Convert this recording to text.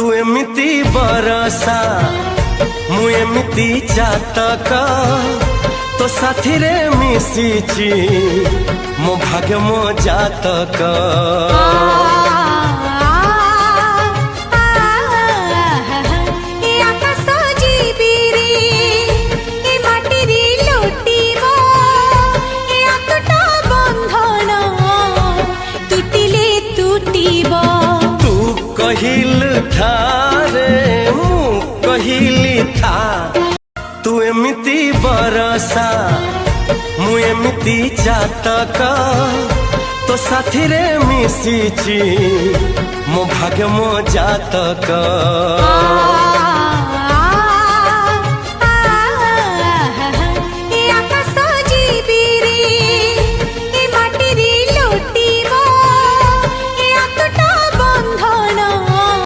तू एमिति बरसा मु एमिति चातक तो साथी रे मिशिची मो भाग्य मो जातक। कहिल था रे मु कहिली था तू एमिति बरसा मु एमिति चातक तो साथी रे मिशिची मो भाग्य मो जातक।